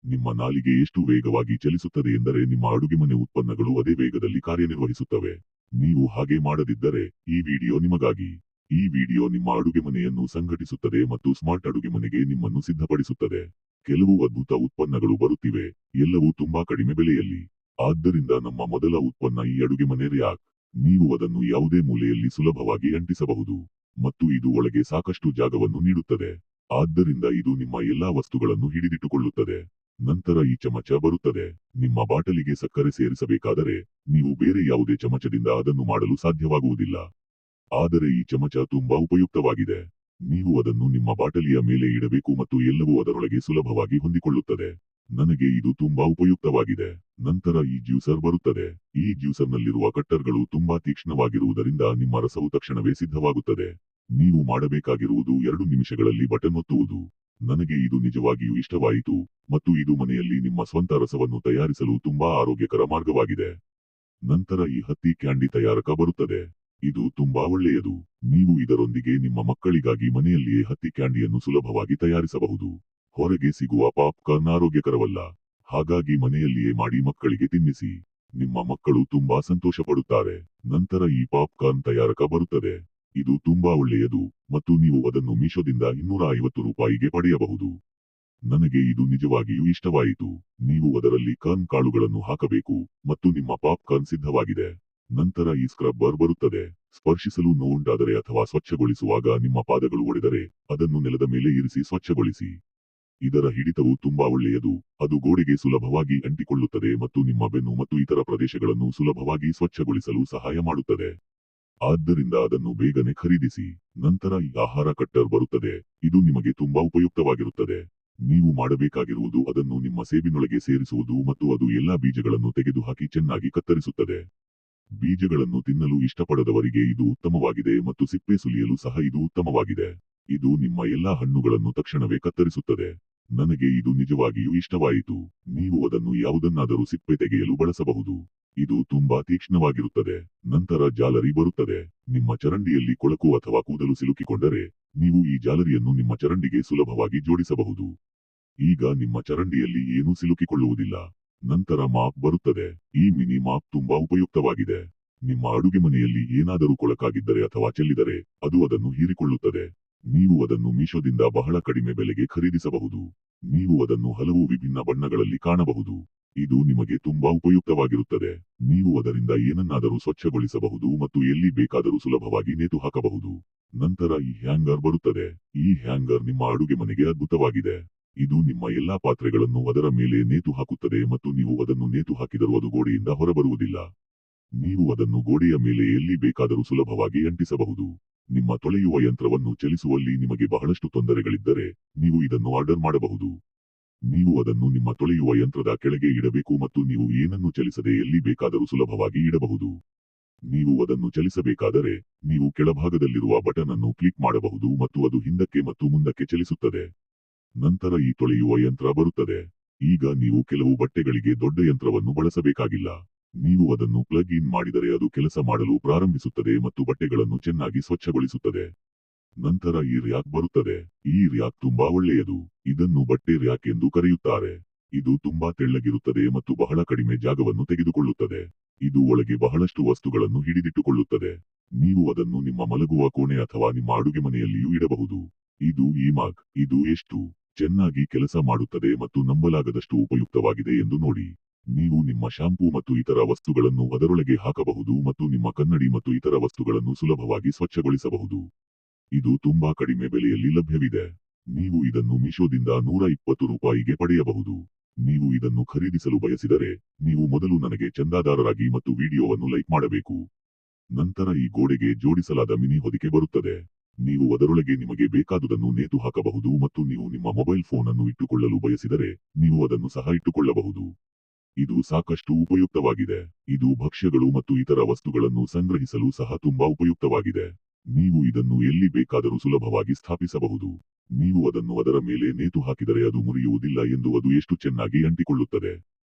ನಿಮ್ಮ ನಾಲಿಗೆ ಎಷ್ಟು ವೇಗವಾಗಿ ಚಲಿಸುತ್ತದೆ ಎಂದರೆ ನಿಮ್ಮ ಅಡುಗೆಮನೆ ಉತ್ಪನ್ನಗಳು ಅದೇ ವೇಗದಲ್ಲಿ ಕಾರ್ಯನಿರ್ವಹಿಸುತ್ತವೆ. ನೀವು ಹಾಗೆ ಮಾಡದಿದ್ದರೆ ಈ ವಿಡಿಯೋ ನಿಮಗಾಗಿ. ಈ ವಿಡಿಯೋ ನಿಮ್ಮ ಅಡುಗೆಮನೆಯನ್ನು ಸಂಘಟಿಸುತ್ತದೆ ಮತ್ತು ಸ್ಮಾರ್ಟ್ ಅಡುಗೆಮನೆಗೆ ನಿಮ್ಮನ್ನು ಸಿದ್ಧಪಡಿಸುತ್ತದೆ. ಕೆಲವು ಅದ್ಭುತ ಉತ್ಪನ್ನಗಳು ಬರುತ್ತಿವೆ, ಎಲ್ಲವೂ ತುಂಬಾ ಕಡಿಮೆ ಬೆಲೆಯಲ್ಲಿ. ಆದ್ದರಿಂದ ನಮ್ಮ ಮೊದಲ ಉತ್ಪನ್ನ ಈ ಅಡುಗೆಮನೆ ರ್ಯಾಕ್. ನೀವು ಅದನ್ನು ಯಾವುದೇ ಮೂಲೆಯಲ್ಲಿ ಸುಲಭವಾಗಿ ಅಂಟಿಸಬಹುದು ಮತ್ತು ಇದು ಒಳಗೆ ಸಾಕಷ್ಟು ಜಾಗವನ್ನು ನೀಡುತ್ತದೆ. ಆದ್ದರಿಂದ ಇದು ನಿಮ್ಮ ಎಲ್ಲಾ ವಸ್ತುಗಳನ್ನು ಹಿಡಿದಿಟ್ಟುಕೊಳ್ಳುತ್ತದೆ. ನಂತರ ಈ ಚಮಚ ಬರುತ್ತದೆ. ನಿಮ್ಮ ಬಾಟಲಿಗೆ ಸಕ್ಕರೆ ಸೇರಿಸಬೇಕಾದರೆ ನೀವು ಬೇರೆ ಯಾವುದೇ ಚಮಚದಿಂದ ಅದನ್ನು ಮಾಡಲು ಸಾಧ್ಯವಾಗುವುದಿಲ್ಲ. ಆದರೆ ಈ ಚಮಚ ತುಂಬಾ ಉಪಯುಕ್ತವಾಗಿದೆ. ನೀವು ಅದನ್ನು ನಿಮ್ಮ ಬಾಟಲಿಯ ಮೇಲೆ ಇಡಬೇಕು ಮತ್ತು ಎಲ್ಲವೂ ಅದರೊಳಗೆ ಸುಲಭವಾಗಿ ಹೊಂದಿಕೊಳ್ಳುತ್ತದೆ. ನನಗೆ ಇದು ತುಂಬಾ ಉಪಯುಕ್ತವಾಗಿದೆ. ನಂತರ ಈ ಜ್ಯೂಸರ್ ಬರುತ್ತದೆ. ಈ ಜ್ಯೂಸರ್ನಲ್ಲಿರುವ ಕಟ್ಟರ್ಗಳು ತುಂಬಾ ತೀಕ್ಷ್ಣವಾಗಿರುವುದರಿಂದ ನಿಮ್ಮ ರಸವು ತಕ್ಷಣವೇ ಸಿದ್ಧವಾಗುತ್ತದೆ. ನೀವು ಮಾಡಬೇಕಾಗಿರುವುದು 2 ನಿಮಿಷಗಳಲ್ಲಿ ಬಟನ್ ಒತ್ತುವುದು. ನನಗೆ ಇದು ನಿಜವಾಗಿಯೂ ಇಷ್ಟವಾಯಿತು ಮತ್ತು ಇದು ಮನೆಯಲ್ಲಿ ನಿಮ್ಮ ಸ್ವಂತ ರಸವನ್ನು ತಯಾರಿಸಲು ತುಂಬಾ ಆರೋಗ್ಯಕರ ಮಾರ್ಗವಾಗಿದೆ. ನಂತರ ಈ ಹತ್ತಿ ಕ್ಯಾಂಡಿ ತಯಾರಕ ಬರುತ್ತದೆ. ಇದು ತುಂಬಾ ಒಳ್ಳೆಯದು. ನೀವು ಇದರೊಂದಿಗೆ ನಿಮ್ಮ ಮಕ್ಕಳಿಗಾಗಿ ಮನೆಯಲ್ಲಿಯೇ ಹತ್ತಿ ಕ್ಯಾಂಡಿಯನ್ನು ಸುಲಭವಾಗಿ ತಯಾರಿಸಬಹುದು. ಹೊರಗೆ ಸಿಗುವ ಪಾಪ್ಕಾರ್ನ್ ಆರೋಗ್ಯಕರವಲ್ಲ. ಹಾಗಾಗಿ ಮನೆಯಲ್ಲಿಯೇ ಮಾಡಿ ಮಕ್ಕಳಿಗೆ ತಿನ್ನಿಸಿ. ನಿಮ್ಮ ಮಕ್ಕಳು ತುಂಬಾ ಸಂತೋಷಪಡುತ್ತಾರೆ. ನಂತರ ಈ ಪಾಪ್ಕಾರ್ನ್ ತಯಾರಕ ಬರುತ್ತದೆ. ಇದು ತುಂಬಾ ಒಳ್ಳೆಯದು ಮತ್ತು ನೀವು ಅದನ್ನು ಮೀಶೋದಿಂದ 250 ರೂಪಾಯಿಗೆ ಪಡೆಯಬಹುದು. ನನಗೆ ಇದು ನಿಜವಾಗಿಯೂ ಇಷ್ಟವಾಯಿತು. ನೀವು ಅದರಲ್ಲಿ ಕಾರ್ನ್ ಕಾಳುಗಳನ್ನು ಹಾಕಬೇಕು ಮತ್ತು ನಿಮ್ಮ ಪಾಪ್ಕಾರ್ನ್ ಸಿದ್ಧವಾಗಿದೆ. ನಂತರ ಈ ಸ್ಕ್ರಬ್ಬರ್ ಬರುತ್ತದೆ. ಸ್ಪರ್ಶಿಸಲು ನೋವುಂಟಾದರೆ ಅಥವಾ ಸ್ವಚ್ಛಗೊಳಿಸುವಾಗ ನಿಮ್ಮ ಪಾದಗಳು ಒಡೆದರೆ ಅದನ್ನು ನೆಲದ ಮೇಲೆ ಇರಿಸಿ ಸ್ವಚ್ಛಗೊಳಿಸಿ. ಇದರ ಹಿಡಿತವು ತುಂಬಾ ಒಳ್ಳೆಯದು. ಅದು ಗೋಡೆಗೆ ಸುಲಭವಾಗಿ ಅಂಟಿಕೊಳ್ಳುತ್ತದೆ ಮತ್ತು ನಿಮ್ಮ ಬೆನ್ನು ಮತ್ತು ಇತರ ಪ್ರದೇಶಗಳನ್ನು ಸುಲಭವಾಗಿ ಸ್ವಚ್ಛಗೊಳಿಸಲು ಸಹಾಯ ಮಾಡುತ್ತದೆ. ಆದ್ದರಿಂದ ಅದನ್ನು ಬೇಗನೆ ಖರೀದಿಸಿ. ನಂತರ ಈ ಆಹಾರ ಕಟ್ಟರ್ ಬರುತ್ತದೆ. ಇದು ನಿಮಗೆ ತುಂಬಾ ಉಪಯುಕ್ತವಾಗಿರುತ್ತದೆ. ನೀವು ಮಾಡಬೇಕಾಗಿರುವುದು ಅದನ್ನು ನಿಮ್ಮ ಸೇಬಿನೊಳಗೆ ಸೇರಿಸುವುದು ಮತ್ತು ಅದು ಎಲ್ಲಾ ಬೀಜಗಳನ್ನು ತೆಗೆದುಹಾಕಿ ಚೆನ್ನಾಗಿ ಕತ್ತರಿಸುತ್ತದೆ. ಬೀಜಗಳನ್ನು ತಿನ್ನಲು ಇಷ್ಟಪಡದವರಿಗೆ ಇದು ಉತ್ತಮವಾಗಿದೆ ಮತ್ತು ಸಿಪ್ಪೆ ಸುಲಿಯಲು ಸಹ ಇದು ಉತ್ತಮವಾಗಿದೆ. ಇದು ನಿಮ್ಮ ಎಲ್ಲಾ ಹಣ್ಣುಗಳನ್ನು ತಕ್ಷಣವೇ ಕತ್ತರಿಸುತ್ತದೆ. ನನಗೆ ಇದು ನಿಜವಾಗಿಯೂ ಇಷ್ಟವಾಯಿತು. ನೀವು ಅದನ್ನು ಯಾವುದನ್ನಾದರೂ ಸಿಪ್ಪೆ ತೆಗೆಯಲು ಬಳಸಬಹುದು. ಇದು ತುಂಬಾ ತೀಕ್ಷ್ಣವಾಗಿರುತ್ತದೆ. ನಂತರ ಜಾಲರಿ ಬರುತ್ತದೆ. ನಿಮ್ಮ ಚರಂಡಿಯಲ್ಲಿ ಕೊಳಕು ಅಥವಾ ಕೂದಲು ಸಿಲುಕಿಕೊಂಡರೆ ನೀವು ಈ ಜಾಲರಿಯನ್ನು ನಿಮ್ಮ ಚರಂಡಿಗೆ ಸುಲಭವಾಗಿ ಜೋಡಿಸಬಹುದು. ಈಗ ನಿಮ್ಮ ಚರಂಡಿಯಲ್ಲಿ ಏನೂ ಸಿಲುಕಿಕೊಳ್ಳುವುದಿಲ್ಲ. ನಂತರ ಮಾಪ್ ಬರುತ್ತದೆ. ಈ ಮಿನಿ ಮಾಪ್ ತುಂಬಾ ಉಪಯುಕ್ತವಾಗಿದೆ. ನಿಮ್ಮ ಅಡುಗೆಮನೆಯಲ್ಲಿ ಏನಾದರೂ ಕೊಳಕಾಗಿದ್ದರೆ ಅಥವಾ ಚೆಲ್ಲಿದರೆ ಅದು ಅದನ್ನು ಹೀರಿಕೊಳ್ಳುತ್ತದೆ. ನೀವು ಅದನ್ನು ಮೀಶೋದಿಂದ ಬಹಳ ಕಡಿಮೆ ಬೆಲೆಗೆ ಖರೀದಿಸಬಹುದು. ನೀವು ಅದನ್ನು ಹಲವು ವಿಭಿನ್ನ ಬಣ್ಣಗಳಲ್ಲಿ ಕಾಣಬಹುದು. ಇದು ನಿಮಗೆ ತುಂಬಾ ಉಪಯುಕ್ತವಾಗಿರುತ್ತದೆ. ನೀವು ಅದರಿಂದ ಏನನ್ನಾದರೂ ಸ್ವಚ್ಛಗೊಳಿಸಬಹುದು ಮತ್ತು ಎಲ್ಲಿ ಬೇಕಾದರೂ ಸುಲಭವಾಗಿ ನೇತು ಹಾಕಬಹುದು. ನಂತರ ಈ ಹ್ಯಾಂಗರ್ ಬರುತ್ತದೆ. ಈ ಹ್ಯಾಂಗರ್ ನಿಮ್ಮ ಅಡುಗೆಮನೆಗೆ ಅದ್ಭುತವಾಗಿದೆ. ಇದು ನಿಮ್ಮ ಎಲ್ಲಾ ಪಾತ್ರೆಗಳನ್ನು ಅದರ ಮೇಲೆ ನೇತು ಹಾಕುತ್ತದೆ ಮತ್ತು ನೀವು ಅದನ್ನು ನೇತು ಹಾಕಿದರೂ ಅದು ಗೋಡೆಯಿಂದ ಹೊರಬರುವುದಿಲ್ಲ. ನೀವು ಅದನ್ನು ಗೋಡೆಯ ಮೇಲೆ ಎಲ್ಲಿ ಬೇಕಾದರೂ ಸುಲಭವಾಗಿ ಅಂಟಿಸಬಹುದು. ನಿಮ್ಮ ತೊಳೆಯುವ ಯಂತ್ರವನ್ನು ಚಲಿಸುವಲ್ಲಿ ನಿಮಗೆ ಬಹಳಷ್ಟು ತೊಂದರೆಗಳಿದ್ದರೆ ನೀವು ಇದನ್ನು ಆರ್ಡರ್ ಮಾಡಬಹುದು. ನೀವು ಅದನ್ನು ನಿಮ್ಮ ತೊಳೆಯುವ ಯಂತ್ರದ ಕೆಳಗೆ ಇಡಬೇಕು ಮತ್ತು ನೀವು ಏನನ್ನೂ ಚಲಿಸದೆ ಎಲ್ಲಿ ಬೇಕಾದರೂ ಸುಲಭವಾಗಿ ಇಡಬಹುದು. ನೀವು ಅದನ್ನು ಚಲಿಸಬೇಕಾದರೆ ನೀವು ಕೆಳಭಾಗದಲ್ಲಿರುವ ಬಟನ್ ಅನ್ನು ಕ್ಲಿಕ್ ಮಾಡಬಹುದು ಮತ್ತು ಅದು ಹಿಂದಕ್ಕೆ ಮತ್ತು ಮುಂದಕ್ಕೆ ಚಲಿಸುತ್ತದೆ. ನಂತರ ಈ ತೊಳೆಯುವ ಯಂತ್ರ ಬರುತ್ತದೆ. ಈಗ ನೀವು ಕೆಲವು ಬಟ್ಟೆಗಳಿಗೆ ದೊಡ್ಡ ಯಂತ್ರವನ್ನು ಬಳಸಬೇಕಾಗಿಲ್ಲ. ನೀವು ಅದನ್ನು ಪ್ಲಗ್ ಇನ್ ಮಾಡಿದರೆ ಅದು ಕೆಲಸ ಮಾಡಲು ಪ್ರಾರಂಭಿಸುತ್ತದೆ ಮತ್ತು ಬಟ್ಟೆಗಳನ್ನು ಚೆನ್ನಾಗಿ ಸ್ವಚ್ಛಗೊಳಿಸುತ್ತದೆ. ನಂತರ ಈ ರ್ಯಾಕ್ ಬರುತ್ತದೆ. ಈ ರ್ಯಾಕ್ ತುಂಬಾ ಒಳ್ಳೆಯದು. ಇದನ್ನು ಬಟ್ಟೆ ರ್ಯಾಕ್ ಎಂದು ಕರೆಯುತ್ತಾರೆ. ಇದು ತುಂಬಾ ತೆಳ್ಳಗಿರುತ್ತದೆ ಮತ್ತು ಬಹಳ ಕಡಿಮೆ ಜಾಗವನ್ನು ತೆಗೆದುಕೊಳ್ಳುತ್ತದೆ. ಇದು ಒಳಗೆ ಬಹಳಷ್ಟು ವಸ್ತುಗಳನ್ನು ಹಿಡಿದಿಟ್ಟುಕೊಳ್ಳುತ್ತದೆ. ನೀವು ಅದನ್ನು ನಿಮ್ಮ ಮಲಗುವ ಕೋಣೆ ಅಥವಾ ನಿಮ್ಮ ಅಡುಗೆಮನೆಯಲ್ಲಿಯೂ ಇಡಬಹುದು. ಇದು ಈ ಮಗ್. ಇದು ಎಷ್ಟು ಚೆನ್ನಾಗಿ ಕೆಲಸ ಮಾಡುತ್ತದೆ ಮತ್ತು ನಂಬಲಾಗದಷ್ಟು ಉಪಯುಕ್ತವಾಗಿದೆ ಎಂದು ನೋಡಿ. ನೀವು ನಿಮ್ಮ ಶಾಂಪೂ ಮತ್ತು ಇತರ ವಸ್ತುಗಳನ್ನು ಅದರೊಳಗೆ ಹಾಕಬಹುದು ಮತ್ತು ನಿಮ್ಮ ಕನ್ನಡಿ ಮತ್ತು ಇತರ ವಸ್ತುಗಳನ್ನು ಸುಲಭವಾಗಿ ಸ್ವಚ್ಛಗೊಳಿಸಬಹುದು. ಇದು ತುಂಬಾ ಕಡಿಮೆ ಬೆಲೆಯಲ್ಲಿ ಲಭ್ಯವಿದೆ. ನೀವು ಇದನ್ನು ಮೀಶೋದಿಂದ 120 ರೂಪಾಯಿಗೆ ಪಡೆಯಬಹುದು. ನೀವು ಇದನ್ನು ಖರೀದಿಸಲು ಬಯಸಿದರೆ ನೀವು ಮೊದಲು ನನಗೆ ಚಂದಾದಾರರಾಗಿ ಮತ್ತು ವಿಡಿಯೋವನ್ನು ಲೈಕ್ ಮಾಡಬೇಕು. ನಂತರ ಈ ಗೋಡೆಗೆ ಜೋಡಿಸಲಾದ ಮಿನಿ ಹೊದಿಕೆ ಬರುತ್ತದೆ. ನೀವು ಅದರೊಳಗೆ ನಿಮಗೆ ಬೇಕಾದುದನ್ನು ನೇತು ಹಾಕಬಹುದು ಮತ್ತು ನೀವು ನಿಮ್ಮ ಮೊಬೈಲ್ ಫೋನ್ ಅನ್ನು ಇಟ್ಟುಕೊಳ್ಳಲು ಬಯಸಿದರೆ ನೀವು ಅದನ್ನು ಸಹ ಇಟ್ಟುಕೊಳ್ಳಬಹುದು. ಇದು ಸಾಕಷ್ಟು ಉಪಯುಕ್ತವಾಗಿದೆ. ಇದು ಭಕ್ಷ್ಯಗಳು ಮತ್ತು ಇತರ ವಸ್ತುಗಳನ್ನು ಸಂಗ್ರಹಿಸಲು ಸಹ ತುಂಬಾ ಉಪಯುಕ್ತವಾಗಿದೆ. ನೀವು ಇದನ್ನು ಎಲ್ಲಿ ಬೇಕಾದರೂ ಸುಲಭವಾಗಿ ಸ್ಥಾಪಿಸಬಹುದು. ನೀವು ಅದನ್ನು ಅದರ ಮೇಲೆ ನೇತು ಹಾಕಿದರೆ ಅದು ಮುರಿಯುವುದಿಲ್ಲ ಎಂದು ಅದು ಎಷ್ಟು ಚೆನ್ನಾಗಿ ಅಂಟಿಕೊಳ್ಳುತ್ತದೆ.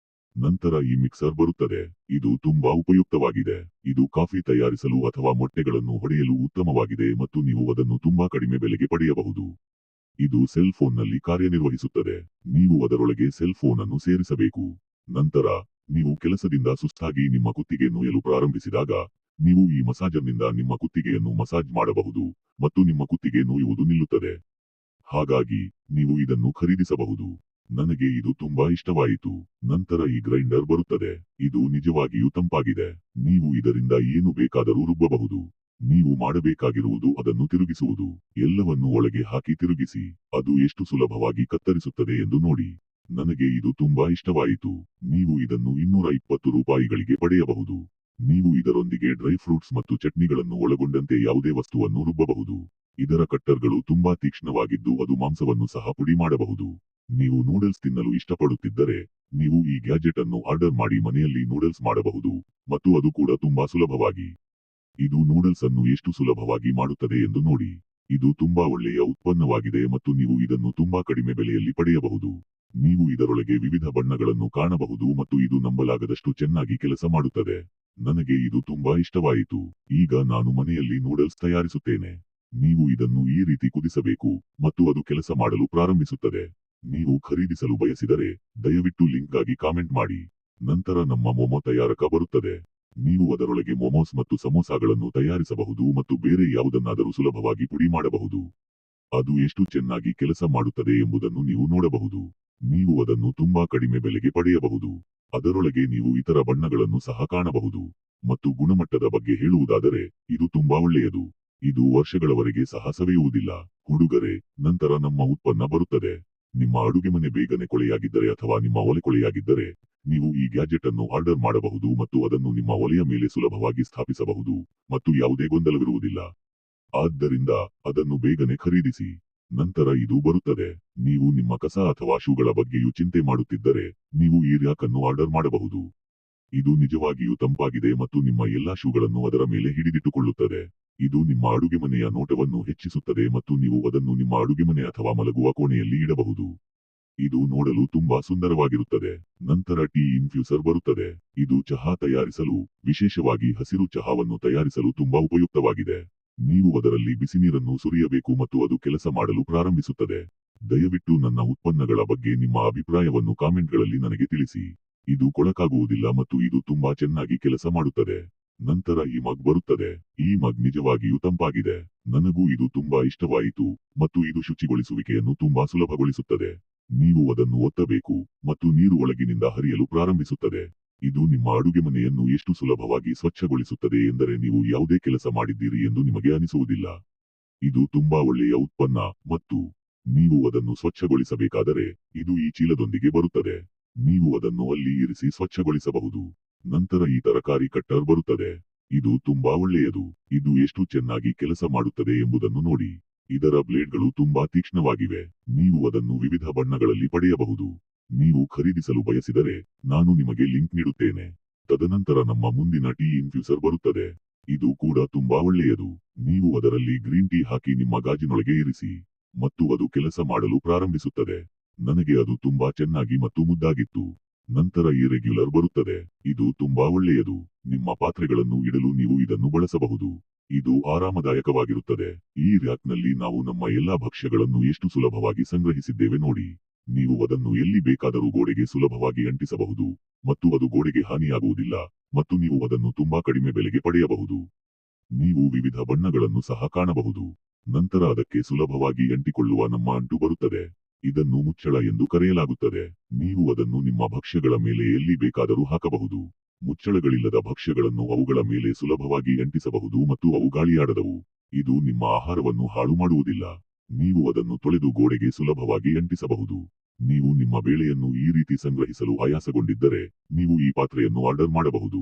ನಂತರ ಈ ಮಿಕ್ಸರ್ ಬರುತ್ತದೆ. ಇದು ತುಂಬಾ ಉಪಯುಕ್ತವಾಗಿದೆ. ಇದು ಕಾಫಿ ತಯಾರಿಸಲು ಅಥವಾ ಮೊಟ್ಟೆಗಳನ್ನು ಹೊಡೆಯಲು ಉತ್ತಮವಾಗಿದೆ ಮತ್ತು ನೀವು ಅದನ್ನು ತುಂಬಾ ಕಡಿಮೆ ಬೆಲೆಗೆ ಪಡೆಯಬಹುದು. ಇದು ಸೆಲ್ ಫೋನ್ನಲ್ಲಿ ಕಾರ್ಯನಿರ್ವಹಿಸುತ್ತದೆ. ನೀವು ಅದರೊಳಗೆ ಸೆಲ್ ಫೋನ್ ಅನ್ನು ಸೇರಿಸಬೇಕು. ನಂತರ ನೀವು ಕೆಲಸದಿಂದ ಸುಸ್ತಾಗಿ ನಿಮ್ಮ ಕುತ್ತಿಗೆ ನೋಯಲು ಪ್ರಾರಂಭಿಸಿದಾಗ ನೀವು ಈ ಮಸಾಜರ್ನಿಂದ ನಿಮ್ಮ ಕುತ್ತಿಗೆಯನ್ನು ಮಸಾಜ್ ಮಾಡಬಹುದು ಮತ್ತು ನಿಮ್ಮ ಕುತ್ತಿಗೆ ನೋಯುವುದು ನಿಲ್ಲುತ್ತದೆ. ಹಾಗಾಗಿ ನೀವು ಇದನ್ನು ಖರೀದಿಸಬಹುದು. ನನಗೆ ಇದು ತುಂಬಾ ಇಷ್ಟವಾಯಿತು. ನಂತರ ಈ ಗ್ರೈಂಡರ್ ಬರುತ್ತದೆ. ಇದು ನಿಜವಾಗಿಯೂ ತಂಪಾಗಿದೆ. ನೀವು ಇದರಿಂದ ಏನು ಬೇಕಾದರೂ ರುಬ್ಬಬಹುದು. ನೀವು ಮಾಡಬೇಕಾಗಿರುವುದು ಅದನ್ನು ತಿರುಗಿಸುವುದು. ಎಲ್ಲವನ್ನೂ ಒಳಗೆ ಹಾಕಿ ತಿರುಗಿಸಿ. ಅದು ಎಷ್ಟು ಸುಲಭವಾಗಿ ಕತ್ತರಿಸುತ್ತದೆ ಎಂದು ನೋಡಿ. ನನಗೆ ಇದು ತುಂಬಾ ಇಷ್ಟವಾಯಿತು. ನೀವು ಇದನ್ನು 220 ರೂಪಾಯಿಗಳಿಗೆ ಪಡೆಯಬಹುದು. ನೀವು ಇದರೊಂದಿಗೆ ಡ್ರೈ ಫ್ರೂಟ್ಸ್ ಮತ್ತು ಚಟ್ನಿಗಳನ್ನು ಒಳಗೊಂಡಂತೆ ಯಾವುದೇ ವಸ್ತುವನ್ನು ರುಬ್ಬಬಹುದು. ಇದರ ಕಟ್ಟರ್ಗಳು ತುಂಬಾ ತೀಕ್ಷ್ಣವಾಗಿದ್ದು ಅದು ಮಾಂಸವನ್ನು ಸಹ ಪುಡಿ ಮಾಡಬಹುದು. ನೀವು ನೂಡಲ್ಸ್ ತಿನ್ನಲು ಇಷ್ಟಪಡುತ್ತಿದ್ದರೆ ನೀವು ಈ ಗ್ಯಾಜೆಟ್ ಅನ್ನು ಆರ್ಡರ್ ಮಾಡಿ ಮನೆಯಲ್ಲಿ ನೂಡಲ್ಸ್ ಮಾಡಬಹುದು ಮತ್ತು ಅದು ಕೂಡ ತುಂಬಾ ಸುಲಭವಾಗಿ. ಇದು ನೂಡಲ್ಸ್ ಅನ್ನು ಎಷ್ಟು ಸುಲಭವಾಗಿ ಮಾಡುತ್ತದೆ ಎಂದು ನೋಡಿ. ಇದು ತುಂಬಾ ಒಳ್ಳೆಯ ಉತ್ಪನ್ನವಾಗಿದೆ ಮತ್ತು ನೀವು ಇದನ್ನು ತುಂಬಾ ಕಡಿಮೆ ಬೆಲೆಯಲ್ಲಿ ಪಡೆಯಬಹುದು. ನೀವು ಇದರೊಳಗೆ ವಿವಿಧ ಬಣ್ಣಗಳನ್ನು ಕಾಣಬಹುದು ಮತ್ತು ಇದು ನಂಬಲಾಗದಷ್ಟು ಚೆನ್ನಾಗಿ ಕೆಲಸ ಮಾಡುತ್ತದೆ. ನನಗೆ ಇದು ತುಂಬಾ ಇಷ್ಟವಾಯಿತು. ಈಗ ನಾನು ಮನೆಯಲ್ಲಿ ನೂಡಲ್ಸ್ ತಯಾರಿಸುತ್ತೇನೆ. ನೀವು ಇದನ್ನು ಈ ರೀತಿ ಕುದಿಸಬೇಕು ಮತ್ತು ಅದು ಕೆಲಸ ಮಾಡಲು ಪ್ರಾರಂಭಿಸುತ್ತದೆ. ನೀವು ಖರೀದಿಸಲು ಬಯಸಿದರೆ ದಯವಿಟ್ಟು ಲಿಂಕ್ಗಾಗಿ ಕಾಮೆಂಟ್ ಮಾಡಿ. ನಂತರ ನಮ್ಮ ಮೊಮೊ ತಯಾರಕ ಬರುತ್ತದೆ. ನೀವು ಅದರೊಳಗೆ ಮೊಮೋಸ್ ಮತ್ತು ಸಮೋಸಾಗಳನ್ನು ತಯಾರಿಸಬಹುದು ಮತ್ತು ಬೇರೆ ಯಾವುದನ್ನಾದರೂ ಸುಲಭವಾಗಿ ಪುಡಿ ಮಾಡಬಹುದು. ಅದು ಎಷ್ಟು ಚೆನ್ನಾಗಿ ಕೆಲಸ ಮಾಡುತ್ತದೆ ಎಂಬುದನ್ನು ನೀವು ನೋಡಬಹುದು. ನೀವು ಅದನ್ನು ತುಂಬಾ ಕಡಿಮೆ ಬೆಲೆಗೆ ಪಡೆಯಬಹುದು. ಅದರೊಳಗೆ ನೀವು ಇತರ ಬಣ್ಣಗಳನ್ನು ಸಹ ಕಾಣಬಹುದು. ಮತ್ತು ಗುಣಮಟ್ಟದ ಬಗ್ಗೆ ಹೇಳುವುದಾದರೆ ಇದು ತುಂಬಾ ಒಳ್ಳೆಯದು. ಇದು ವರ್ಷಗಳವರೆಗೆ ಸಹ ಸವೆಯುವುದಿಲ್ಲ. ಹುಡುಗರೇ, ನಂತರ ನಮ್ಮ ಉತ್ಪನ್ನ ಬರುತ್ತದೆ. ನಿಮ್ಮ ಅಡುಗೆಮನೆ ಬೇಗನೆ ಕೊಳೆಯಾಗಿದ್ದರೆ ಅಥವಾ ನಿಮ್ಮ ಒಲೆ ಕೊಳೆಯಾಗಿದ್ದರೆ ನೀವು ಈ ಗ್ಯಾಜೆಟ್ ಅನ್ನು ಆರ್ಡರ್ ಮಾಡಬಹುದು ಮತ್ತು ಅದನ್ನು ನಿಮ್ಮ ಒಲೆಯ ಮೇಲೆ ಸುಲಭವಾಗಿ ಸ್ಥಾಪಿಸಬಹುದು ಮತ್ತು ಯಾವುದೇ ಗೊಂದಲವಿರುವುದಿಲ್ಲ. ಆದ್ದರಿಂದ ಅದನ್ನು ಬೇಗನೆ ಖರೀದಿಸಿ. ನಂತರ ಇದು ಬರುತ್ತದೆ. ನೀವು ನಿಮ್ಮ ಕಸ ಅಥವಾ ಶೂಗಳ ಬಗ್ಗೆಯೂ ಚಿಂತೆ ಮಾಡುತ್ತಿದ್ದರೆ ನೀವು ಈ ರ್ಯಾಕ್ ಅನ್ನು ಆರ್ಡರ್ ಮಾಡಬಹುದು. ಇದು ನಿಜವಾಗಿಯೂ ತಂಪಾಗಿದೆ ಮತ್ತು ನಿಮ್ಮ ಎಲ್ಲಾ ಶೂಗಳನ್ನು ಅದರ ಮೇಲೆ ಹಿಡಿದಿಟ್ಟುಕೊಳ್ಳುತ್ತದೆ. ಇದು ನಿಮ್ಮ ಅಡುಗೆಮನೆಯ ನೋಟವನ್ನು ಹೆಚ್ಚಿಸುತ್ತದೆ ಮತ್ತು ನೀವು ಅದನ್ನು ನಿಮ್ಮ ಅಡುಗೆಮನೆ ಅಥವಾ ಮಲಗುವ ಕೋಣೆಯಲ್ಲಿ ಇಡಬಹುದು. ಇದು ನೋಡಲು ತುಂಬಾ ಸುಂದರವಾಗಿರುತ್ತದೆ. ನಂತರ ಟೀ ಇನ್ಫ್ಯೂಸರ್ ಬರುತ್ತದೆ. ಇದು ಚಹಾ ತಯಾರಿಸಲು, ವಿಶೇಷವಾಗಿ ಹಸಿರು ಚಹಾವನ್ನು ತಯಾರಿಸಲು ತುಂಬಾ ಉಪಯುಕ್ತವಾಗಿದೆ. ನೀವು ಅದರಲ್ಲಿ ಬಿಸಿನೀರನ್ನು ಸುರಿಯಬೇಕು ಮತ್ತು ಅದು ಕೆಲಸ ಮಾಡಲು ಪ್ರಾರಂಭಿಸುತ್ತದೆ. ದಯವಿಟ್ಟು ನನ್ನ ಉತ್ಪನ್ನಗಳ ಬಗ್ಗೆ ನಿಮ್ಮ ಅಭಿಪ್ರಾಯವನ್ನು ಕಾಮೆಂಟ್ಗಳಲ್ಲಿ ನನಗೆ ತಿಳಿಸಿ. ಇದು ಕೊಳಕಾಗುವುದಿಲ್ಲ ಮತ್ತು ಇದು ತುಂಬಾ ಚೆನ್ನಾಗಿ ಕೆಲಸ ಮಾಡುತ್ತದೆ. ನಂತರ ಈ ಮಗ್ ಬರುತ್ತದೆ. ಈ ಮಗ್ ನಿಜವಾಗಿಯೂ ತಂಪಾಗಿದೆ. ನನಗೂ ಇದು ತುಂಬಾ ಇಷ್ಟವಾಯಿತು ಮತ್ತು ಇದು ಶುಚಿಗೊಳಿಸುವಿಕೆಯನ್ನು ತುಂಬಾ ಸುಲಭಗೊಳಿಸುತ್ತದೆ. ನೀವು ಅದನ್ನು ಒತ್ತಬೇಕು ಮತ್ತು ನೀರು ಒಳಗಿನಿಂದ ಹರಿಯಲು ಪ್ರಾರಂಭಿಸುತ್ತದೆ. ಇದು ನಿಮ್ಮ ಅಡುಗೆಮನೆಯನ್ನು ಎಷ್ಟು ಸುಲಭವಾಗಿ ಸ್ವಚ್ಛಗೊಳಿಸುತ್ತದೆ ಎಂದರೆ ನೀವು ಯಾವುದೇ ಕೆಲಸ ಮಾಡಿದ್ದೀರಿ ಎಂದು ನಿಮಗೆ ಅನಿಸುವುದಿಲ್ಲ. ಇದು ತುಂಬಾ ಒಳ್ಳೆಯ ಉತ್ಪನ್ನ ಮತ್ತು ನೀವು ಅದನ್ನು ಸ್ವಚ್ಛಗೊಳಿಸಬೇಕಾದರೆ ಇದು ಈ ಚೀಲದೊಂದಿಗೆ ಬರುತ್ತದೆ. ನೀವು ಅದನ್ನು ಅಲ್ಲಿ ಇರಿಸಿ ಸ್ವಚ್ಛಗೊಳಿಸಬಹುದು. ನಂತರ ಈ ತರಕಾರಿ ಕಟ್ಟರ್ ಬರುತ್ತದೆ. ಇದು ತುಂಬಾ ಒಳ್ಳೆಯದು. ಇದು ಎಷ್ಟು ಚೆನ್ನಾಗಿ ಕೆಲಸ ಮಾಡುತ್ತದೆ ಎಂಬುದನ್ನು ನೋಡಿ. ಇದರ ಬ್ಲೇಡ್ಗಳು ತುಂಬಾ ತೀಕ್ಷ್ಣವಾಗಿವೆ. ನೀವು ಅದನ್ನು ವಿವಿಧ ಬಣ್ಣಗಳಲ್ಲಿ ಪಡೆಯಬಹುದು. ನೀವು ಖರೀದಿಸಲು ಬಯಸಿದರೆ ನಾನು ನಿಮಗೆ ಲಿಂಕ್ ನೀಡುತ್ತೇನೆ. ತದನಂತರ ನಮ್ಮ ಮುಂದಿನ ಟೀ ಇನ್ಫ್ಯೂಸರ್ ಬರುತ್ತದೆ. ಇದು ಕೂಡ ತುಂಬಾ ಒಳ್ಳೆಯದು. ನೀವು ಅದರಲ್ಲಿ ಗ್ರೀನ್ ಟೀ ಹಾಕಿ ನಿಮ್ಮ ಗಾಜಿನೊಳಗೆ ಇರಿಸಿ ಮತ್ತು ಅದು ಕೆಲಸ ಮಾಡಲು ಪ್ರಾರಂಭಿಸುತ್ತದೆ. ನನಗೆ ಅದು ತುಂಬಾ ಚೆನ್ನಾಗಿ ಮತ್ತು ಮುದ್ದಾಗಿತ್ತು. ನಂತರ ಈ ರೆಗ್ಯುಲರ್ ಬರುತ್ತದೆ. ಇದು ತುಂಬಾ ಒಳ್ಳೆಯದು. ನಿಮ್ಮ ಪಾತ್ರೆಗಳನ್ನು ಇಡಲು ನೀವು ಇದನ್ನು ಬಳಸಬಹುದು. ಇದು ಆರಾಮದಾಯಕವಾಗಿರುತ್ತದೆ. ಈ ರ್ಯಾಕ್ನಲ್ಲಿ ನಾವು ನಮ್ಮ ಎಲ್ಲಾ ಭಕ್ಷ್ಯಗಳನ್ನು ಎಷ್ಟು ಸುಲಭವಾಗಿ ಸಂಗ್ರಹಿಸಿದ್ದೇವೆ ನೋಡಿ. ನೀವು ಅದನ್ನು ಎಲ್ಲಿ ಬೇಕಾದರೂ ಗೋಡೆಗೆ ಸುಲಭವಾಗಿ ಅಂಟಿಸಬಹುದು ಮತ್ತು ಅದು ಗೋಡೆಗೆ ಹಾನಿಯಾಗುವುದಿಲ್ಲ ಮತ್ತು ನೀವು ಅದನ್ನು ತುಂಬಾ ಕಡಿಮೆ ಬೆಲೆಗೆ ಪಡೆಯಬಹುದು. ನೀವು ವಿವಿಧ ಬಣ್ಣಗಳನ್ನು ಸಹ ಕಾಣಬಹುದು. ನಂತರ ಅದಕ್ಕೆ ಸುಲಭವಾಗಿ ಅಂಟಿಕೊಳ್ಳುವ ನಮ್ಮ ಅಂಟು ಬರುತ್ತದೆ. ಇದನ್ನು ಮುಚ್ಚಳ ಎಂದು ಕರೆಯಲಾಗುತ್ತದೆ. ನೀವು ಅದನ್ನು ನಿಮ್ಮ ಭಕ್ಷ್ಯಗಳ ಮೇಲೆ ಎಲ್ಲಿ ಬೇಕಾದರೂ ಹಾಕಬಹುದು. ಮುಚ್ಚಳಗಳಿಲ್ಲದ ಭಕ್ಷ್ಯಗಳನ್ನು ಅವುಗಳ ಮೇಲೆ ಸುಲಭವಾಗಿ ಅಂಟಿಸಬಹುದು ಮತ್ತು ಅವು ಗಾಳಿಯಾಡದವು. ಇದು ನಿಮ್ಮ ಆಹಾರವನ್ನು ಹಾಳು ಮಾಡುವುದಿಲ್ಲ. ನೀವು ಅದನ್ನು ತೊಳೆದು ಗೋಡೆಗೆ ಸುಲಭವಾಗಿ ಅಂಟಿಸಬಹುದು. ನೀವು ನಿಮ್ಮ ಬೇಳೆಯನ್ನು ಈ ರೀತಿ ಸಂಗ್ರಹಿಸಲು ಆಯಾಸಗೊಂಡಿದ್ದರೆ ನೀವು ಈ ಪಾತ್ರೆಯನ್ನು ಆರ್ಡರ್ ಮಾಡಬಹುದು.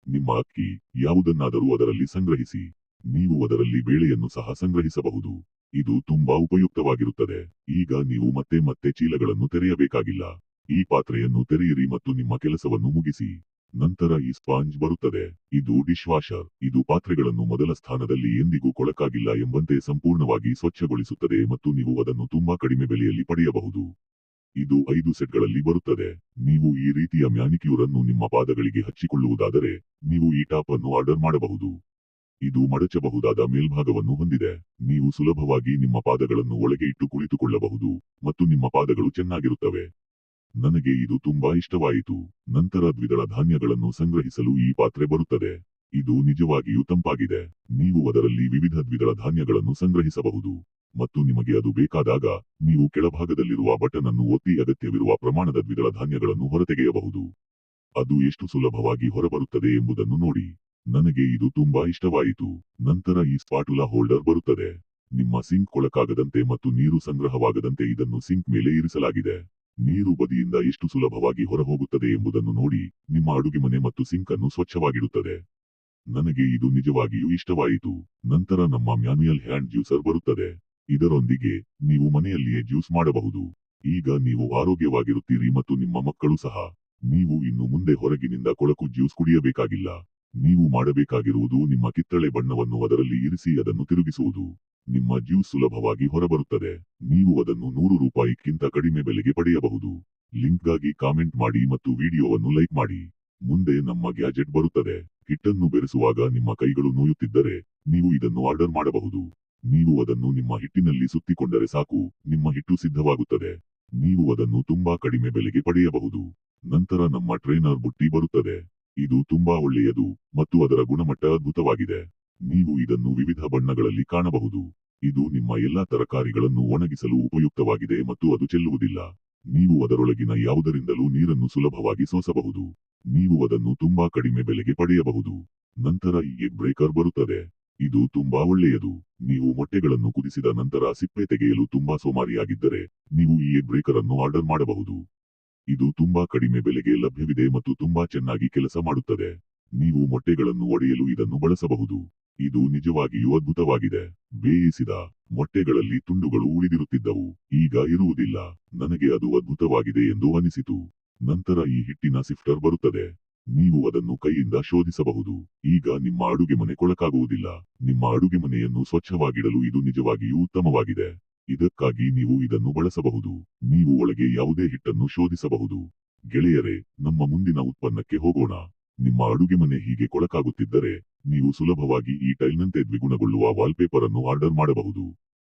ನಿಮ್ಮ ಅಕ್ಕಿ ಯಾವುದನ್ನಾದರೂ ಅದರಲ್ಲಿ ಸಂಗ್ರಹಿಸಿ. ನೀವು ಅದರಲ್ಲಿ ಬೇಳೆಯನ್ನು ಸಹ ಸಂಗ್ರಹಿಸಬಹುದು. ಇದು ತುಂಬಾ ಉಪಯುಕ್ತವಾಗಿರುತ್ತದೆ. ಈಗ ನೀವು ಮತ್ತೆ ಮತ್ತೆ ಚೀಲಗಳನ್ನು ತೆರೆಯಬೇಕಾಗಿಲ್ಲ. ಈ ಪಾತ್ರೆಯನ್ನು ತೆರೆಯಿರಿ ಮತ್ತು ನಿಮ್ಮ ಕೆಲಸವನ್ನು ಮುಗಿಸಿ. ನಂತರ ಈ ಸ್ಪಾಂಜ್ ಬರುತ್ತದೆ. ಇದು ಡಿಶ್ ವಾಷರ್. ಇದು ಪಾತ್ರೆಗಳನ್ನು ಮೊದಲ ಸ್ಥಾನದಲ್ಲಿ ಎಂದಿಗೂ ಕೊಳಕಾಗಿಲ್ಲ ಎಂಬಂತೆ ಸಂಪೂರ್ಣವಾಗಿ ಸ್ವಚ್ಛಗೊಳಿಸುತ್ತದೆ ಮತ್ತು ನೀವು ಅದನ್ನು ತುಂಬಾ ಕಡಿಮೆ ಬೆಲೆಯಲ್ಲಿ ಪಡೆಯಬಹುದು. ಇದು 5 ಸೆಟ್ಗಳಲ್ಲಿ ಬರುತ್ತದೆ. ನೀವು ಈ ರೀತಿಯ ಮ್ಯಾನಿಕ್ಯೂರ್ ಅನ್ನು ನಿಮ್ಮ ಪಾದಗಳಿಗೆ ಹಚ್ಚಿಕೊಳ್ಳುವುದಾದರೆ ನೀವು ಈ ಟಾಪ್ ಅನ್ನು ಆರ್ಡರ್ ಮಾಡಬಹುದು. ಇದು ಮಡಚಬಹುದಾದ ಮೇಲ್ಭಾಗವನ್ನು ಹೊಂದಿದೆ. ನೀವು ಸುಲಭವಾಗಿ ನಿಮ್ಮ ಪಾದಗಳನ್ನು ಒಳಗೆ ಇಟ್ಟು ಕುಳಿತುಕೊಳ್ಳಬಹುದು ಮತ್ತು ನಿಮ್ಮ ಪಾದಗಳು ಚೆನ್ನಾಗಿರುತ್ತವೆ. ನನಗೆ ಇದು ತುಂಬಾ ಇಷ್ಟವಾಯಿತು. ನಂತರ ದ್ವಿದಳ ಧಾನ್ಯಗಳನ್ನು ಸಂಗ್ರಹಿಸಲು ಈ ಪಾತ್ರೆ ಬರುತ್ತದೆ. ಇದು ನಿಜವಾಗಿಯೂ ತಂಪಾಗಿದೆ. ನೀವು ಅದರಲ್ಲಿ ವಿವಿಧ ದ್ವಿದಳ ಧಾನ್ಯಗಳನ್ನು ಸಂಗ್ರಹಿಸಬಹುದು ಮತ್ತು ನಿಮಗೆ ಅದು ಬೇಕಾದಾಗ ನೀವು ಕೆಳಭಾಗದಲ್ಲಿರುವ ಬಟನ್ ಅನ್ನು ಒತ್ತಿ ಅಗತ್ಯವಿರುವ ಪ್ರಮಾಣದ ದ್ವಿದಳ ಧಾನ್ಯಗಳನ್ನು ಹೊರತೆಗೆಯಬಹುದು. ಅದು ಎಷ್ಟು ಸುಲಭವಾಗಿ ಹೊರಬರುತ್ತದೆ ಎಂಬುದನ್ನು ನೋಡಿ. ನನಗೆ ಇದು ತುಂಬಾ ಇಷ್ಟವಾಯಿತು. ನಂತರ ಈ ಸ್ಪಾಟುಲಾ ಹೋಲ್ಡರ್ ಬರುತ್ತದೆ. ನಿಮ್ಮ ಸಿಂಕ್ ಕೊಳಕಾಗದಂತೆ ಮತ್ತು ನೀರು ಸಂಗ್ರಹವಾಗದಂತೆ ಇದನ್ನು ಸಿಂಕ್ ಮೇಲೆ ಇರಿಸಲಾಗಿದೆ. ನೀರು ಬದಿಯಿಂದ ಎಷ್ಟು ಸುಲಭವಾಗಿ ಹೊರಹೋಗುತ್ತದೆ ಎಂಬುದನ್ನು ನೋಡಿ. ನಿಮ್ಮ ಅಡುಗೆಮನೆ ಮತ್ತು ಸಿಂಕ್ ಅನ್ನು ಸ್ವಚ್ಛವಾಗಿಡುತ್ತದೆ. ನನಗೆ ಇದು ನಿಜವಾಗಿಯೂ ಇಷ್ಟವಾಯಿತು. ನಂತರ ನಮ್ಮ ಮ್ಯಾನ್ಯುಯಲ್ ಹ್ಯಾಂಡ್ ಜ್ಯೂಸರ್ ಬರುತ್ತದೆ. ಇದರೊಂದಿಗೆ ನೀವು ಮನೆಯಲ್ಲಿಯೇ ಜ್ಯೂಸ್ ಮಾಡಬಹುದು. ಈಗ ನೀವು ಆರೋಗ್ಯವಾಗಿರುತ್ತೀರಿ ಮತ್ತು ನಿಮ್ಮ ಮಕ್ಕಳು ಸಹ. ನೀವು ಇನ್ನು ಮುಂದೆ ಹೊರಗಿನಿಂದ ಕೊಳಕು ಜ್ಯೂಸ್ ಕುಡಿಯಬೇಕಾಗಿಲ್ಲ. ನೀವು ಮಾಡಬೇಕಾಗಿರುವುದು ನಿಮ್ಮ ಕಿತ್ತಳೆ ಬಣ್ಣವನ್ನು ಅದರಲ್ಲಿ ಇರಿಸಿ ಅದನ್ನು ತಿರುಗಿಸುವುದು. ನಿಮ್ಮ ಜ್ಯೂಸ್ ಸುಲಭವಾಗಿ ಹೊರಬರುತ್ತದೆ. ನೀವು ಅದನ್ನು ₹100ಕ್ಕಿಂತ ಕಡಿಮೆ ಬೆಲೆಗೆ ಪಡೆಯಬಹುದು. ಲಿಂಕ್ಗಾಗಿ ಕಾಮೆಂಟ್ ಮಾಡಿ ಮತ್ತು ವಿಡಿಯೋವನ್ನು ಲೈಕ್ ಮಾಡಿ. ಮುಂದೆ ನಮ್ಮ ಗ್ಯಾಜೆಟ್ ಬರುತ್ತದೆ. ಹಿಟ್ಟನ್ನು ಬೆರೆಸುವಾಗ ನಿಮ್ಮ ಕೈಗಳು ನೋಯುತ್ತಿದ್ದರೆ ನೀವು ಇದನ್ನು ಆರ್ಡರ್ ಮಾಡಬಹುದು. ನೀವು ಅದನ್ನು ನಿಮ್ಮ ಹಿಟ್ಟಿನಲ್ಲಿ ಸುತ್ತಿಕೊಂಡರೆ ಸಾಕು, ನಿಮ್ಮ ಹಿಟ್ಟು ಸಿದ್ಧವಾಗುತ್ತದೆ. ನೀವು ಅದನ್ನು ತುಂಬಾ ಕಡಿಮೆ ಬೆಲೆಗೆ ಪಡೆಯಬಹುದು. ನಂತರ ನಮ್ಮ ಟ್ರೇನರ್ ಬುಟ್ಟಿ ಬರುತ್ತದೆ. ಇದು ತುಂಬಾ ಒಳ್ಳೆಯದು ಮತ್ತು ಅದರ ಗುಣಮಟ್ಟ ಅದ್ಭುತವಾಗಿದೆ. ನೀವು ಇದನ್ನು ವಿವಿಧ ಬಣ್ಣಗಳಲ್ಲಿ ಕಾಣಬಹುದು. ಇದು ನಿಮ್ಮ ಎಲ್ಲಾ ತರಕಾರಿಗಳನ್ನು ಒಣಗಿಸಲು ಉಪಯುಕ್ತವಾಗಿದೆ ಮತ್ತು ಅದು ಚೆಲ್ಲುವುದಿಲ್ಲ. ನೀವು ಅದರೊಳಗಿನ ಯಾವುದರಿಂದಲೂ ನೀರನ್ನು ಸುಲಭವಾಗಿ ಸೋಸಬಹುದು. ನೀವು ಅದನ್ನು ತುಂಬಾ ಕಡಿಮೆ ಬೆಲೆಗೆ ಪಡೆಯಬಹುದು. ನಂತರ ಈ ಎಗ್ ಬ್ರೇಕರ್ ಬರುತ್ತದೆ. ಇದು ತುಂಬಾ ಒಳ್ಳೆಯದು. ನೀವು ಮೊಟ್ಟೆಗಳನ್ನು ಕುದಿಸಿದ ನಂತರ ಸಿಪ್ಪೆ ತೆಗೆಯಲು ತುಂಬಾ ಸೋಮಾರಿಯಾಗಿದ್ದರೆ ನೀವು ಈ ಎಗ್ ಬ್ರೇಕರ್ ಅನ್ನು ಆರ್ಡರ್ ಮಾಡಬಹುದು. ಇದು ತುಂಬಾ ಕಡಿಮೆ ಬೆಲೆಗೆ ಲಭ್ಯವಿದೆ ಮತ್ತು ತುಂಬಾ ಚೆನ್ನಾಗಿ ಕೆಲಸ ಮಾಡುತ್ತದೆ. ನೀವು ಮೊಟ್ಟೆಗಳನ್ನು ಒಡೆಯಲು ಇದನ್ನು ಬಳಸಬಹುದು. ಇದು ನಿಜವಾಗಿಯೂ ಅದ್ಭುತವಾಗಿದೆ. ಬೇಯಿಸಿದ ಮೊಟ್ಟೆಗಳಲ್ಲಿ ತುಂಡುಗಳು ಉಳಿದಿರುತ್ತಿದ್ದವು. ಈಗ ಇರುವುದಿಲ್ಲ. ನನಗೆ ಅದು ಅದ್ಭುತವಾಗಿದೆ ಎಂದು ಅನಿಸಿತು. ನಂತರ ಈ ಹಿಟ್ಟಿನ ಸಿಫ್ಟರ್ ಬರುತ್ತದೆ. ನೀವು ಅದನ್ನು ಕೈಯಿಂದ ಶೋಧಿಸಬಹುದು. ಈಗ ನಿಮ್ಮ ಅಡುಗೆಮನೆ ಕೊಳಕಾಗುವುದಿಲ್ಲ. ನಿಮ್ಮ ಅಡುಗೆಮನೆಯನ್ನು ಸ್ವಚ್ಛವಾಗಿಡಲು ಇದು ನಿಜವಾಗಿಯೂ ಉತ್ತಮವಾಗಿದೆ. ಇದಕ್ಕಾಗಿ ನೀವು ಇದನ್ನು ಬಳಸಬಹುದು. ನೀವು ಒಳಗೆ ಯಾವುದೇ ಹಿಟ್ಟನ್ನು ಶೋಧಿಸಬಹುದು. ಗೆಳೆಯರೇ, ನಮ್ಮ ಮುಂದಿನ ಉತ್ಪನ್ನಕ್ಕೆ ಹೋಗೋಣ. ನಿಮ್ಮ ಅಡುಗೆಮನೆ ಹೀಗೆ ಕೊಳಕಾಗುತ್ತಿದ್ದರೆ ನೀವು ಸುಲಭವಾಗಿ ಈ ಟೈಲ್ನಂತೆ ದ್ವಿಗುಣಗೊಳ್ಳುವ ವಾಲ್ಪೇಪರ್ ಅನ್ನು ಆರ್ಡರ್ ಮಾಡಬಹುದು.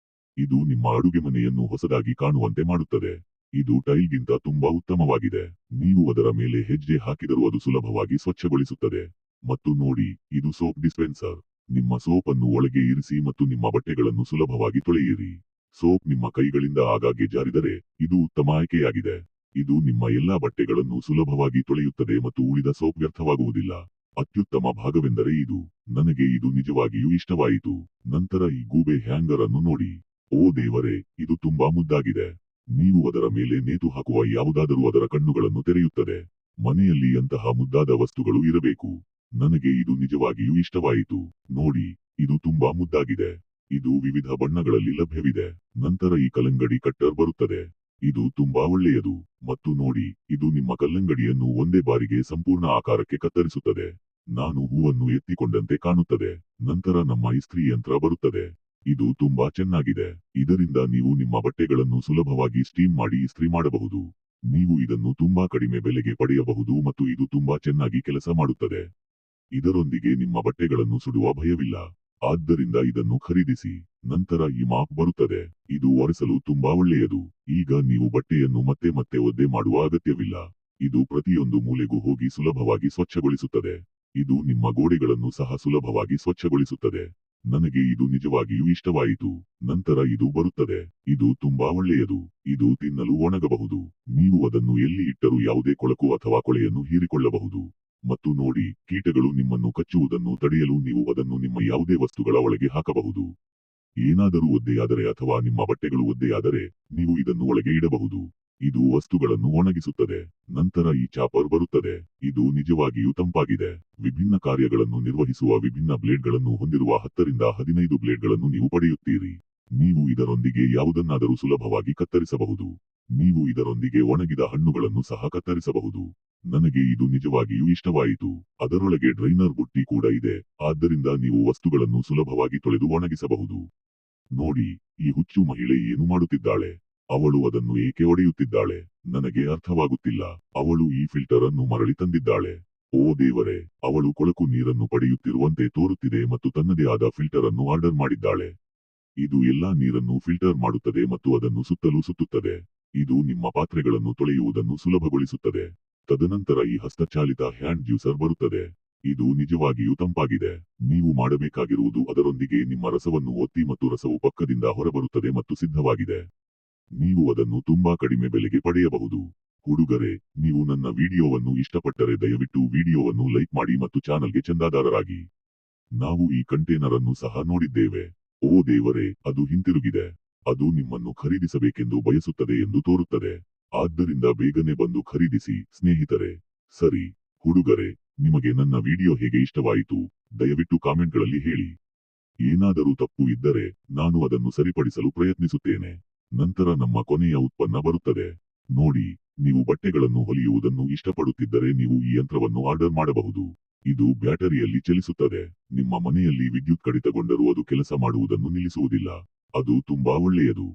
ಇದು ನಿಮ್ಮ ಅಡುಗೆಮನೆಯನ್ನು ಹೊಸದಾಗಿ ಕಾಣುವಂತೆ ಮಾಡುತ್ತದೆ. ಇದು ಟೈಲ್ಗಿಂತ ತುಂಬಾ ಉತ್ತಮವಾಗಿದೆ. ನೀವು ಅದರ ಮೇಲೆ ಹೆಜ್ಜೆ ಹಾಕಿದರೂ ಅದು ಸುಲಭವಾಗಿ ಸ್ವಚ್ಛಗೊಳಿಸುತ್ತದೆ. ಮತ್ತು ನೋಡಿ, ಇದು ಸೋಪ್ ಡಿಸ್ಪೆನ್ಸರ್. ನಿಮ್ಮ ಸೋಪ್ ಅನ್ನು ಒಳಗೆ ಇರಿಸಿ ಮತ್ತು ನಿಮ್ಮ ಬಟ್ಟೆಗಳನ್ನು ಸುಲಭವಾಗಿ ತೊಳೆಯಿರಿ. ಸೋಪ್ ನಿಮ್ಮ ಕೈಗಳಿಂದ ಆಗಾಗ್ಗೆ ಜಾರಿದರೆ ಇದು ಉತ್ತಮ ಆಯ್ಕೆಯಾಗಿದೆ. ಇದು ನಿಮ್ಮ ಎಲ್ಲಾ ಬಟ್ಟೆಗಳನ್ನು ಸುಲಭವಾಗಿ ತೊಳೆಯುತ್ತದೆ ಮತ್ತು ಉಳಿದ ಸೋಪ್ ವ್ಯರ್ಥವಾಗುವುದಿಲ್ಲ. ಅತ್ಯುತ್ತಮ ಭಾಗವೆಂದರೆ ಇದು. ನನಗೆ ಇದು ನಿಜವಾಗಿಯೂ ಇಷ್ಟವಾಯಿತು. ನಂತರ ಈ ಗೂಬೆ ಹ್ಯಾಂಗರ್ ಅನ್ನು ನೋಡಿ. ಓ ದೇವರೇ, ಇದು ತುಂಬಾ ಮುದ್ದಾಗಿದೆ. ನೀವು ಅದರ ಮೇಲೆ ನೇತು ಹಾಕುವ ಯಾವುದಾದರೂ ಅದರ ಕಣ್ಣುಗಳನ್ನು ತೆರೆಯುತ್ತದೆ. ಮನೆಯಲ್ಲಿ ಅಂತಹ ಮುದ್ದಾದ ವಸ್ತುಗಳು ಇರಬೇಕು. ನನಗೆ ಇದು ನಿಜವಾಗಿಯೂ ಇಷ್ಟವಾಯಿತು. ನೋಡಿ, ಇದು ತುಂಬಾ ಮುದ್ದಾಗಿದೆ. ಇದು ವಿವಿಧ ಬಣ್ಣಗಳಲ್ಲಿ ಲಭ್ಯವಿದೆ. ನಂತರ ಈ ಕಲ್ಲಂಗಡಿ ಕಟ್ಟರ್ ಬರುತ್ತದೆ. ಇದು ತುಂಬಾ ಒಳ್ಳೆಯದು. ಮತ್ತು ನೋಡಿ, ಇದು ನಿಮ್ಮ ಕಲ್ಲಂಗಡಿಯನ್ನು ಒಂದೇ ಬಾರಿಗೆ ಸಂಪೂರ್ಣ ಆಕಾರಕ್ಕೆ ಕತ್ತರಿಸುತ್ತದೆ. ನಾನು ಹೂವನ್ನು ಎತ್ತಿಕೊಂಡಂತೆ ಕಾಣುತ್ತದೆ. ನಂತರ ನಮ್ಮ ಇಸ್ತ್ರಿ ಯಂತ್ರ ಬರುತ್ತದೆ. ಇದು ತುಂಬಾ ಚೆನ್ನಾಗಿದೆ. ಇದರಿಂದ ನೀವು ನಿಮ್ಮ ಬಟ್ಟೆಗಳನ್ನು ಸುಲಭವಾಗಿ ಸ್ಟೀಮ್ ಮಾಡಿ ಇಸ್ತ್ರಿ ಮಾಡಬಹುದು. ನೀವು ಇದನ್ನು ತುಂಬಾ ಕಡಿಮೆ ಬೆಲೆಗೆ ಪಡೆಯಬಹುದು ಮತ್ತು ಇದು ತುಂಬಾ ಚೆನ್ನಾಗಿ ಕೆಲಸ ಮಾಡುತ್ತದೆ. ಇದರೊಂದಿಗೆ ನಿಮ್ಮ ಬಟ್ಟೆಗಳನ್ನು ಸುಡುವ ಭಯವಿಲ್ಲ. ಆದ್ದರಿಂದ ಇದನ್ನು ಖರೀದಿಸಿ. ನಂತರ ಈ ಮಾಪ್ ಬರುತ್ತದೆ. ಇದು ಒರೆಸಲು ತುಂಬಾ ಒಳ್ಳೆಯದು. ಈಗ ನೀವು ಬಟ್ಟೆಯನ್ನು ಮತ್ತೆ ಮತ್ತೆ ಒದ್ದೆ ಮಾಡುವ ಅಗತ್ಯವಿಲ್ಲ. ಇದು ಪ್ರತಿಯೊಂದು ಮೂಲೆಗೂ ಹೋಗಿ ಸುಲಭವಾಗಿ ಸ್ವಚ್ಛಗೊಳಿಸುತ್ತದೆ. ಇದು ನಿಮ್ಮ ಗೋಡೆಗಳನ್ನು ಸಹ ಸುಲಭವಾಗಿ ಸ್ವಚ್ಛಗೊಳಿಸುತ್ತದೆ. ನನಗೆ ಇದು ನಿಜವಾಗಿಯೂ ಇಷ್ಟವಾಯಿತು. ನಂತರ ಇದು ಬರುತ್ತದೆ. ಇದು ತುಂಬಾ ಒಳ್ಳೆಯದು. ಇದು ತಿನ್ನಲು ಒಣಗಬಹುದು. ನೀವು ಅದನ್ನು ಎಲ್ಲಿ ಇಟ್ಟರೂ ಯಾವುದೇ ಕೊಳಕು ಅಥವಾ ಕೊಳೆಯನ್ನು ಹೀರಿಕೊಳ್ಳಬಹುದು. ಮತ್ತು ನೋಡಿ, ಕೀಟಗಳು ನಿಮ್ಮನ್ನು ಕಚ್ಚುವುದನ್ನು ತಡೆಯಲು ನೀವು ಅದನ್ನು ನಿಮ್ಮ ಯಾವುದೇ ವಸ್ತುಗಳ ಒಳಗೆ ಹಾಕಬಹುದು. ಏನಾದರೂ ಒದ್ದೆಯಾದರೆ ಅಥವಾ ನಿಮ್ಮ ಬಟ್ಟೆಗಳು ಒದ್ದೆಯಾದರೆ ನೀವು ಇದನ್ನು ಒಳಗೆ ಇಡಬಹುದು. ಇದು ವಸ್ತುಗಳನ್ನು ಒಣಗಿಸುತ್ತದೆ. ನಂತರ ಈ ಚಾಪರ್ ಬರುತ್ತದೆ. ಇದು ನಿಜವಾಗಿಯೂ ತಂಪಾಗಿದೆ. ವಿಭಿನ್ನ ಕಾರ್ಯಗಳನ್ನು ನಿರ್ವಹಿಸುವ ವಿಭಿನ್ನ ಬ್ಲೇಡ್ಗಳನ್ನು ಹೊಂದಿರುವ 10 ರಿಂದ 15 ಬ್ಲೇಡ್ಗಳನ್ನು ನೀವು ಪಡೆಯುತ್ತೀರಿ. ನೀವು ಇದರೊಂದಿಗೆ ಯಾವುದನ್ನಾದರೂ ಸುಲಭವಾಗಿ ಕತ್ತರಿಸಬಹುದು. ನೀವು ಇದರೊಂದಿಗೆ ಒಣಗಿದ ಹಣ್ಣುಗಳನ್ನು ಸಹ ಕತ್ತರಿಸಬಹುದು. ನನಗೆ ಇದು ನಿಜವಾಗಿಯೂ ಇಷ್ಟವಾಯಿತು. ಅದರೊಳಗೆ ಡ್ರೈನರ್ ಬುಟ್ಟಿ ಕೂಡ ಇದೆ. ಆದ್ದರಿಂದ ನೀವು ವಸ್ತುಗಳನ್ನು ಸುಲಭವಾಗಿ ತೊಳೆದು ಒಣಗಿಸಬಹುದು. ನೋಡಿ, ಈ ಹುಚ್ಚು ಮಹಿಳೆ ಏನು ಮಾಡುತ್ತಿದ್ದಾಳೆ? ಅವಳು ಅದನ್ನು ಏಕೆ ಒಡೆಯುತ್ತಿದ್ದಾಳೆ? ನನಗೆ ಅರ್ಥವಾಗುತ್ತಿಲ್ಲ. ಅವಳು ಈ ಫಿಲ್ಟರ್ ಅನ್ನು ಮರಳಿ ತಂದಿದ್ದಾಳೆ. ಓ ದೇವರೇ, ಅವಳು ಕೊಳಕು ನೀರನ್ನು ಪಡೆಯುತ್ತಿರುವಂತೆ ತೋರುತ್ತಿದೆ ಮತ್ತು ತನ್ನದೇ ಆದ ಫಿಲ್ಟರ್ ಅನ್ನು ಆರ್ಡರ್ ಮಾಡಿದ್ದಾಳೆ. ಇದು ಎಲ್ಲಾ ನೀರನ್ನು ಫಿಲ್ಟರ್ ಮಾಡುತ್ತದೆ ಮತ್ತು ಅದನ್ನು ಸುತ್ತಲೂ ಸುತ್ತುತ್ತದೆ. ಇದು ನಿಮ್ಮ ಪಾತ್ರೆಗಳನ್ನು ತೊಳೆಯುವುದನ್ನು ಸುಲಭಗೊಳಿಸುತ್ತದೆ. ತದನಂತರ ಈ ಹಸ್ತಚಾಲಿತ ಹ್ಯಾಂಡ್ ಜ್ಯೂಸರ್ ಬರುತ್ತದೆ. ಇದು ನಿಜವಾಗಿಯೂ ತಂಪಾಗಿದೆ. ನೀವು ಮಾಡಬೇಕಾಗಿರುವುದು ಅದರೊಂದಿಗೆ ನಿಮ್ಮ ರಸವನ್ನು ಒತ್ತಿ ಮತ್ತು ರಸವು ಪಕ್ಕದಿಂದ ಹೊರಬರುತ್ತದೆ ಮತ್ತು ಸಿದ್ಧವಾಗಿದೆ. ನೀವು ಅದನ್ನು ತುಂಬಾ ಕಡಿಮೆ ಬೆಲೆಗೆ ಪಡೆಯಬಹುದು. ಹುಡುಗರೇ, ನೀವು ನನ್ನ ವಿಡಿಯೋವನ್ನು ಇಷ್ಟಪಟ್ಟರೆ ದಯವಿಟ್ಟು ವಿಡಿಯೋವನ್ನು ಲೈಕ್ ಮಾಡಿ ಮತ್ತು ಚಾನಲ್ಗೆ ಚಂದಾದಾರರಾಗಿ. ನಾವು ಈ ಕಂಟೇನರ್ ಅನ್ನು ಸಹ ನೋಡಿದ್ದೇವೆ. ಓ ದೇವರೇ, ಅದು ಹಿಂತಿರುಗಿದೆ. ಅದು ನಿಮ್ಮನ್ನು ಖರೀದಿಸಬೇಕೆಂದು ಬಯಸುತ್ತದೆ ಎಂದು ತೋರುತ್ತದೆ. ಆದ್ದರಿಂದ ಬೇಗನೆ ಬಂದು ಖರೀದಿಸಿ, ಸ್ನೇಹಿತರೆ. ಸರಿ, ಹುಡುಗರೇ, ನಿಮಗೆ ನನ್ನ ವಿಡಿಯೋ ಹೇಗೆ ಇಷ್ಟವಾಯಿತು? ದಯವಿಟ್ಟು ಕಾಮೆಂಟ್ಗಳಲ್ಲಿ ಹೇಳಿ. ಏನಾದರೂ ತಪ್ಪು ಇದ್ದರೆ ನಾನು ಅದನ್ನು ಸರಿಪಡಿಸಲು ಪ್ರಯತ್ನಿಸುತ್ತೇನೆ. ನಂತರ ನಮ್ಮ ಕೊನೆಯ ಉತ್ಪನ್ನ ಬರುತ್ತದೆ. ನೋಡಿ, ನೀವು ಬಟ್ಟೆಗಳನ್ನು ಹೊಲಿಯುವುದನ್ನು ಇಷ್ಟಪಡುತ್ತಿದ್ದರೆ ನೀವು ಈ ಯಂತ್ರವನ್ನು ಆರ್ಡರ್ ಮಾಡಬಹುದು. ಇದು ಬ್ಯಾಟರಿಯಲ್ಲಿ ಚಲಿಸುತ್ತದೆ. ನಿಮ್ಮ ಮನೆಯಲ್ಲಿ ವಿದ್ಯುತ್ ಕಡಿತಗೊಂಡರೂ ಅದು ಕೆಲಸ ಮಾಡುವುದನ್ನು ನಿಲ್ಲಿಸುವುದಿಲ್ಲ. ಅದು ತುಂಬಾ ಒಳ್ಳೆಯದು.